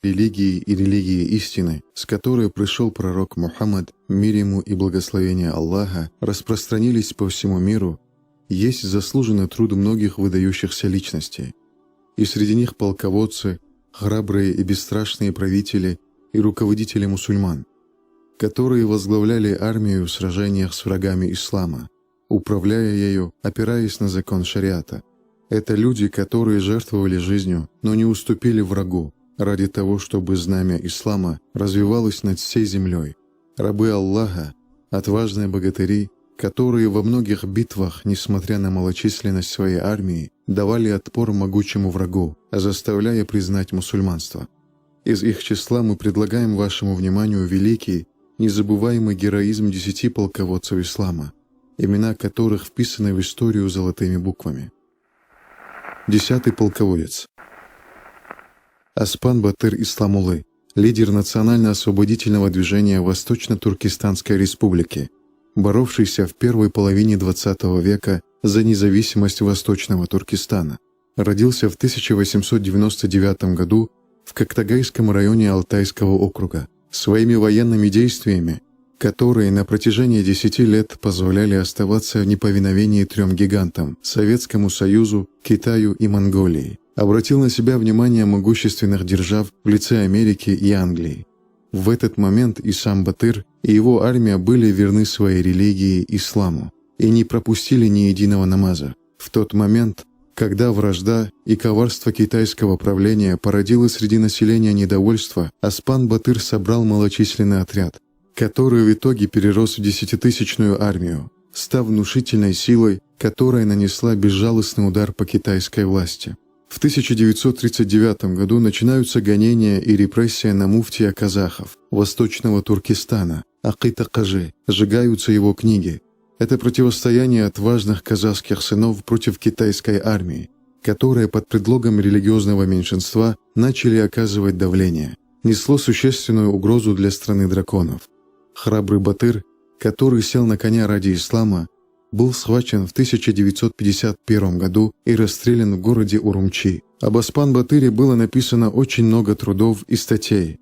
религии и религии истины, с которой пришел пророк Мухаммад, мир ему и благословение Аллаха, распространились по всему миру, есть заслуженный труд многих выдающихся личностей. И среди них полководцы, храбрые и бесстрашные правители и руководители мусульман, которые возглавляли армию в сражениях с врагами ислама, управляя ею, опираясь на закон шариата. Это люди, которые жертвовали жизнью, но не уступили врагу, ради того, чтобы знамя ислама развивалось над всей землей. Рабы Аллаха, отважные богатыри, которые во многих битвах, несмотря на малочисленность своей армии, давали отпор могучему врагу, заставляя признать мусульманство. Из их числа мы предлагаем вашему вниманию великий, незабываемый героизм 10 полководцев ислама, имена которых вписаны в историю золотыми буквами. 10-й полководец. Оспан Батыр Исламулы, лидер национально-освободительного движения Восточно-Туркестанской Республики, боровшийся в первой половине XX века за независимость Восточного Туркестана. Родился в 1899 году в Коктагайском районе Алтайского округа. Своими военными действиями, которые на протяжении 10 лет позволяли оставаться в неповиновении 3 гигантам – Советскому Союзу, Китаю и Монголии, обратил на себя внимание могущественных держав в лице Америки и Англии. В этот момент и сам Батыр, и его армия были верны своей религии исламу и не пропустили ни единого намаза. В тот момент, когда вражда и коварство китайского правления породило среди населения недовольство, Оспан Батыр собрал малочисленный отряд, который в итоге перерос в 10-тысячную армию, став внушительной силой, которая нанесла безжалостный удар по китайской власти. В 1939 году начинаются гонения и репрессия на муфтия казахов Восточного Туркестана, Акита Кажи, сжигаются его книги. Это противостояние отважных казахских сынов против китайской армии, которая под предлогом религиозного меньшинства начали оказывать давление, несло существенную угрозу для страны драконов. Храбрый Батыр, который сел на коня ради ислама, был схвачен в 1951 году и расстрелян в городе Урумчи. Об Оспан Батыре было написано очень много трудов и статей.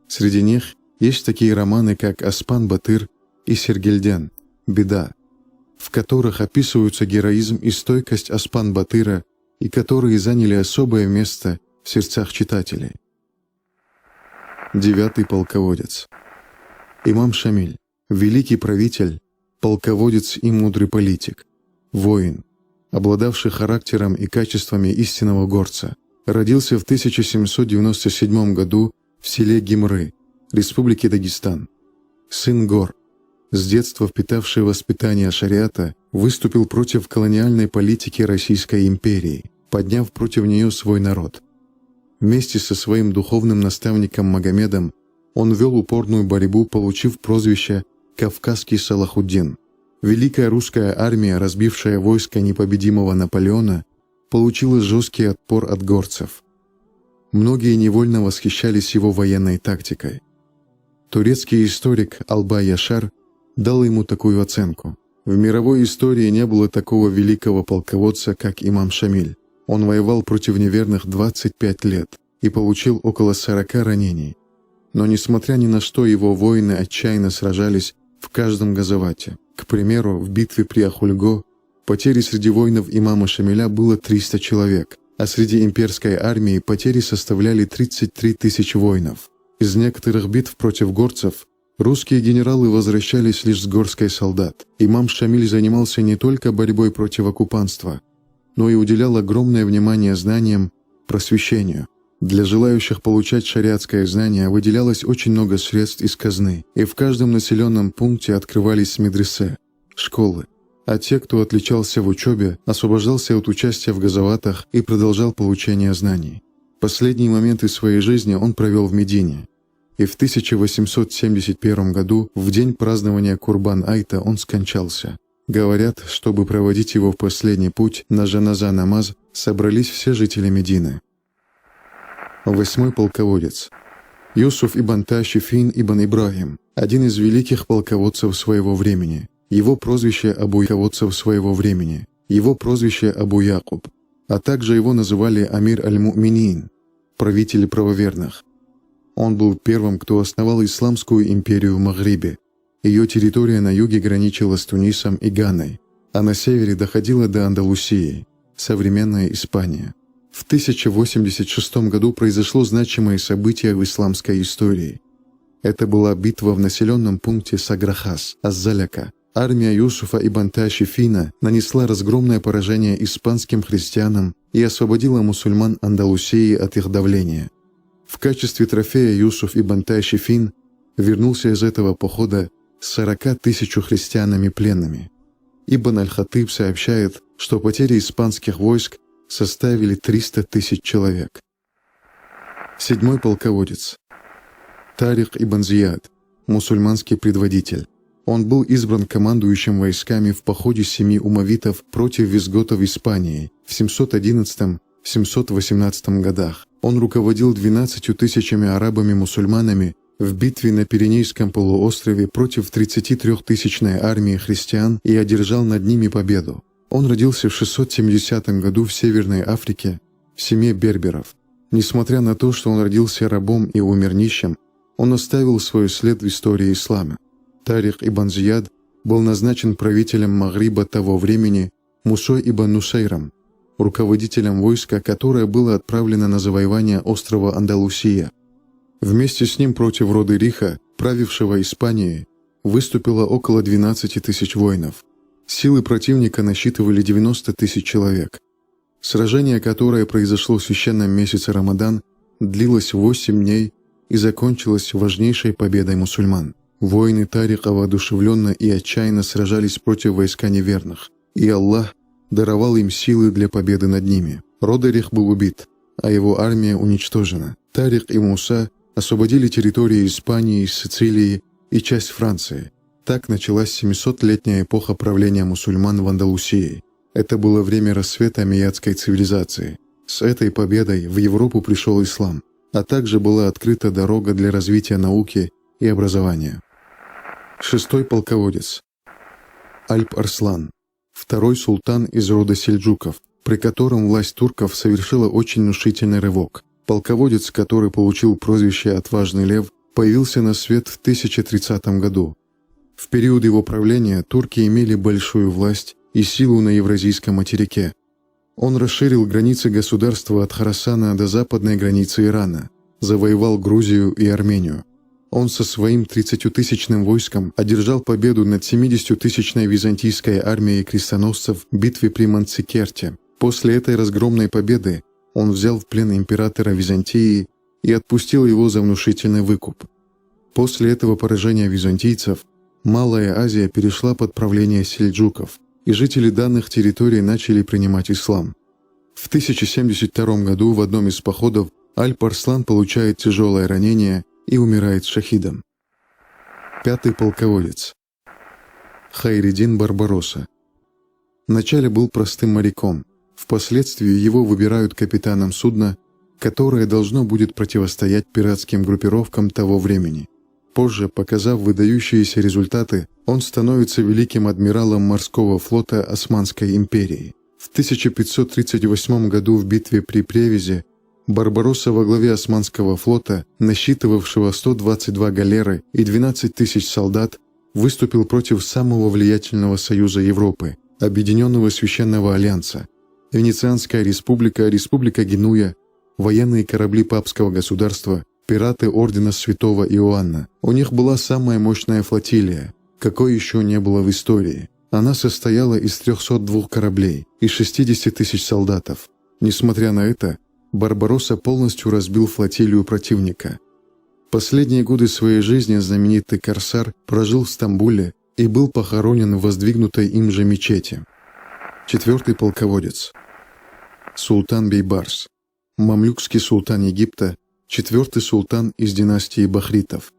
Среди них есть такие романы, как «Оспан Батыр» и «Сергельден. Беда», в которых описываются героизм и стойкость Оспан Батыра и которые заняли особое место в сердцах читателей. 9-й полководец. Имам Шамиль, великий правитель, полководец и мудрый политик, воин, обладавший характером и качествами истинного горца, родился в 1797 году в селе Гимры, Республики Дагестан. Сын гор, с детства впитавший воспитание шариата, выступил против колониальной политики Российской империи, подняв против нее свой народ. Вместе со своим духовным наставником Магомедом он вел упорную борьбу, получив прозвище «Кавказский Салахуддин». Великая русская армия, разбившая войско непобедимого Наполеона, получила жесткий отпор от горцев. Многие невольно восхищались его военной тактикой. Турецкий историк Албай Яшар дал ему такую оценку: в мировой истории не было такого великого полководца, как имам Шамиль. Он воевал против неверных 25 лет и получил около 40 ранений. Но несмотря ни на что, его воины отчаянно сражались в каждом газавате. К примеру, в битве при Ахульго потери среди воинов имама Шамиля было 300 человек, а среди имперской армии потери составляли 33 тысячи воинов. Из некоторых битв против горцев русские генералы возвращались лишь с горсткой солдат. Имам Шамиль занимался не только борьбой против оккупанства, но и уделял огромное внимание знаниям, просвещению. Для желающих получать шариатское знание выделялось очень много средств из казны, и в каждом населенном пункте открывались медресе, школы. А те, кто отличался в учебе, освобождался от участия в газаватах и продолжал получение знаний. Последние моменты своей жизни он провел в Медине, и в 1871 году, в день празднования Курбан-Айта, он скончался. Говорят, чтобы проводить его в последний путь на жаназа намаз, собрались все жители Медины. 8-й полководец. Юсуф ибн Ташифин ибн Ибрахим, один из великих полководцев своего времени. Его прозвище Абу Якуб, а также его называли Амир аль-Му'минин, правитель правоверных. Он был первым, кто основал исламскую империю в Магрибе. Ее территория на юге граничила с Тунисом и Ганой, а на севере доходила до Андалусии, современная Испания. В 1086 году произошло значимое событие в исламской истории. Это была битва в населенном пункте Саграхас, Аззаляка. Армия Юсуфа ибн Ташифина нанесла разгромное поражение испанским христианам и освободила мусульман Андалусии от их давления. В качестве трофея Юсуф ибн Ташифин вернулся из этого похода с 40 000 христианами пленными. Ибн аль-Хатыб сообщает, что потери испанских войск составили 300 000 человек. 7-й полководец. Тарик ибн Зияд, мусульманский предводитель. Он был избран командующим войсками в походе 7 умавитов против визготов Испании в 711-718 годах. Он руководил 12 000 арабами-мусульманами в битве на Пиренейском полуострове против 33-тысячной армии христиан и одержал над ними победу. Он родился в 670 году в Северной Африке в семье берберов. Несмотря на то, что он родился рабом и умер нищим, он оставил свой след в истории ислама. Тарик ибн Зияд был назначен правителем Магриба того времени Мусой ибн Нусайром, руководителем войска, которое было отправлено на завоевание острова Андалусия. Вместе с ним против Родериха, правившего Испанией, выступило около 12 000 воинов. Силы противника насчитывали 90 000 человек. Сражение, которое произошло в священном месяце Рамадан, длилось 8 дней и закончилось важнейшей победой мусульман. Воины Тарика воодушевленно и отчаянно сражались против войска неверных, и Аллах даровал им силы для победы над ними. Родерих был убит, а его армия уничтожена. Тарик и Муса освободили территории Испании, Сицилии и часть Франции. Так началась 700-летняя эпоха правления мусульман в Андалусии. Это было время расцвета аммиядской цивилизации. С этой победой в Европу пришел ислам, а также была открыта дорога для развития науки и образования. 6-й полководец. Альп-Арслан, второй султан из рода сельджуков, при котором власть турков совершила очень внушительный рывок. Полководец, который получил прозвище «Отважный лев», появился на свет в 1030 году. В период его правления турки имели большую власть и силу на Евразийском материке. Он расширил границы государства от Хорасана до западной границы Ирана, завоевал Грузию и Армению. Он со своим 30-тысячным войском одержал победу над 70-тысячной византийской армией крестоносцев в битве при Манцикерте. После этой разгромной победы он взял в плен императора Византии и отпустил его за внушительный выкуп. После этого поражения византийцев Малая Азия перешла под правление сельджуков, и жители данных территорий начали принимать ислам. В 1072 году в одном из походов Альп-Арслан получает тяжелое ранение и умирает шахидом. 5-й полководец. Хайреддин Барбаросса. Вначале был простым моряком, впоследствии его выбирают капитаном судна, которое должно будет противостоять пиратским группировкам того времени. Позже, показав выдающиеся результаты, он становится великим адмиралом морского флота Османской империи. В 1538 году в битве при Превезе Барбаросса во главе Османского флота, насчитывавшего 122 галеры и 12 000 солдат, выступил против самого влиятельного союза Европы, Объединенного Священного Альянса, Венецианская республика, Республика Генуя, военные корабли папского государства, пираты ордена Святого Иоанна. У них была самая мощная флотилия, какой еще не было в истории. Она состояла из 302 кораблей и 60 000 солдатов. Несмотря на это, Барбаросса полностью разбил флотилию противника. Последние годы своей жизни знаменитый корсар прожил в Стамбуле и был похоронен в воздвигнутой им же мечети. 4-й полководец. Султан Бейбарс. Мамлюкский султан Египта, 4-й султан из династии Бахритов.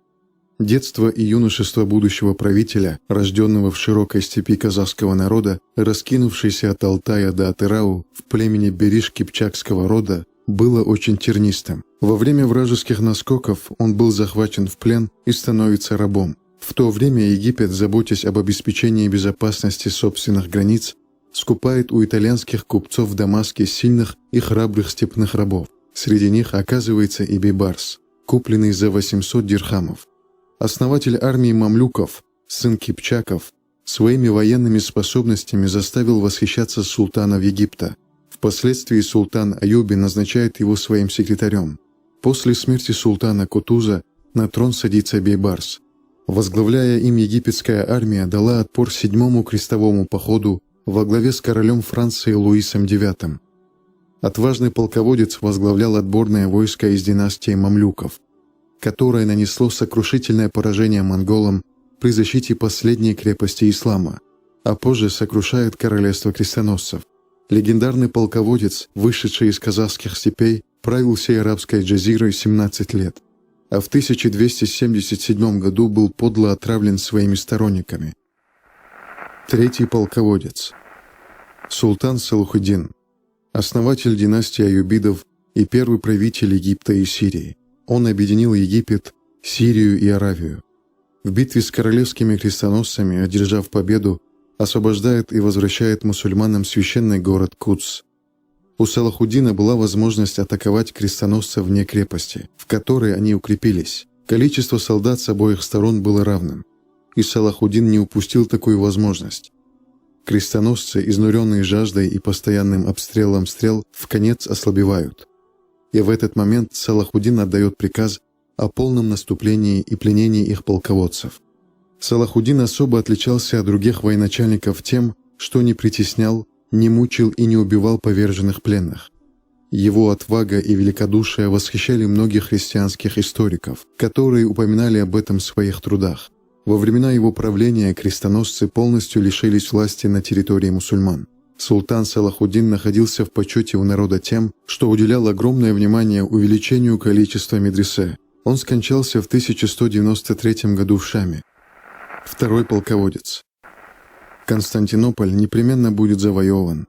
Детство и юношество будущего правителя, рожденного в широкой степи казахского народа, раскинувшейся от Алтая до Атырау в племени Бериш-Кипчакского рода, было очень тернистым. Во время вражеских наскоков он был захвачен в плен и становится рабом. В то время Египет, заботясь об обеспечении безопасности собственных границ, скупает у итальянских купцов в Дамаске сильных и храбрых степных рабов. Среди них оказывается и Бейбарс. купленный за 800 дирхамов. Основатель армии мамлюков, сын Кипчаков, своими военными способностями заставил восхищаться султанов Египта. Впоследствии султан Аюби назначает его своим секретарем. После смерти султана Кутуза на трон садится Бейбарс. Возглавляя им, египетская армия дала отпор 7-му крестовому походу во главе с королем Франции Луисом IX. Отважный полководец возглавлял отборное войско из династии мамлюков, которое нанесло сокрушительное поражение монголам при защите последней крепости ислама, а позже сокрушает королевство крестоносцев. Легендарный полководец, вышедший из казахских степей, правил всей арабской джазирой 17 лет, а в 1277 году был подло отравлен своими сторонниками. Третий полководец. Султан Салахуддин, основатель династии аюбидов и первый правитель Египта и Сирии. Он объединил Египет, Сирию и Аравию. В битве с королевскими крестоносцами, одержав победу, освобождает и возвращает мусульманам священный город Кудс. У Салахуддина была возможность атаковать крестоносцев вне крепости, в которой они укрепились. Количество солдат с обоих сторон было равным, и Салахуддин не упустил такую возможность. Крестоносцы, изнуренные жаждой и постоянным обстрелом стрел, вконец ослабевают. И в этот момент Салахуддин отдает приказ о полном наступлении и пленении их полководцев. Салахуддин особо отличался от других военачальников тем, что не притеснял, не мучил и не убивал поверженных пленных. Его отвага и великодушие восхищали многих христианских историков, которые упоминали об этом в своих трудах. Во времена его правления крестоносцы полностью лишились власти на территории мусульман. Султан Салахуддин находился в почете у народа тем, что уделял огромное внимание увеличению количества медресе. Он скончался в 1193 году в Шаме. Второй полководец. Константинополь непременно будет завоеван.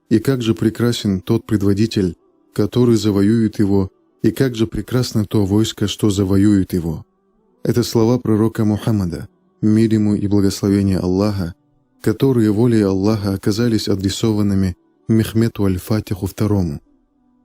И как же прекрасен тот предводитель, который завоюет его, и как же прекрасно то войско, что завоюет его. Это слова пророка Мухаммада, мир ему и благословение Аллаха, которые волей Аллаха оказались адресованными Мехмету Аль-Фатиху II,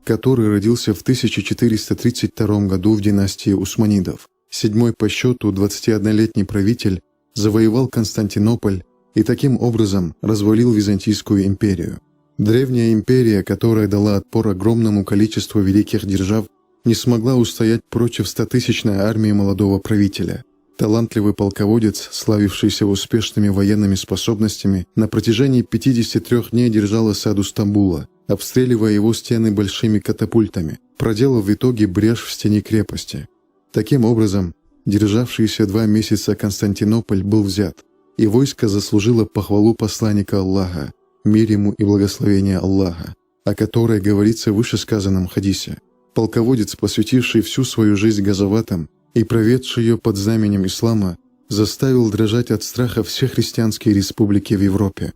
который родился в 1432 году в династии Усманидов. Седьмой по счету 21-летний правитель завоевал Константинополь и таким образом развалил Византийскую империю. Древняя империя, которая дала отпор огромному количеству великих держав, не смогла устоять против 100-тысячной армии молодого правителя. Талантливый полководец, славившийся успешными военными способностями, на протяжении 53 дней держал осаду Стамбула, обстреливая его стены большими катапультами, проделав в итоге брешь в стене крепости. Таким образом, державшийся 2 месяца Константинополь был взят, и войско заслужило похвалу посланника Аллаха, мир ему и благословение Аллаха, о которой говорится в вышесказанном хадисе. Полководец, посвятивший всю свою жизнь газаватам и проведший ее под знаменем ислама, заставил дрожать от страха все христианские республики в Европе.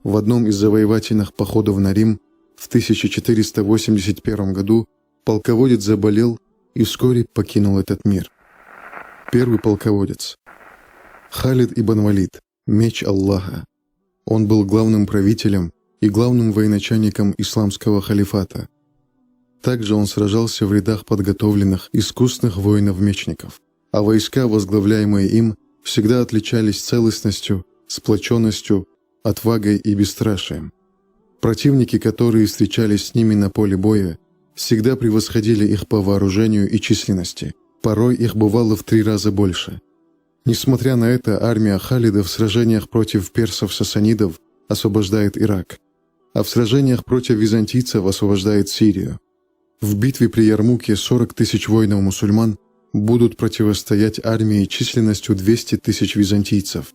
В одном из завоевательных походов на Рим в 1481 году полководец заболел и вскоре покинул этот мир. Первый полководец. Халид ибн Валид, меч Аллаха. Он был главным правителем и главным военачальником исламского халифата. Также он сражался в рядах подготовленных, искусных воинов-мечников, а войска, возглавляемые им, всегда отличались целостностью, сплоченностью, отвагой и бесстрашием. Противники, которые встречались с ними на поле боя, всегда превосходили их по вооружению и численности, порой их бывало в 3 раза больше. Несмотря на это, армия Халида в сражениях против персов-сасанидов освобождает Ирак, а в сражениях против византийцев освобождает Сирию. В битве при Ярмуке 40 тысяч воинов-мусульман будут противостоять армии численностью 200 тысяч византийцев.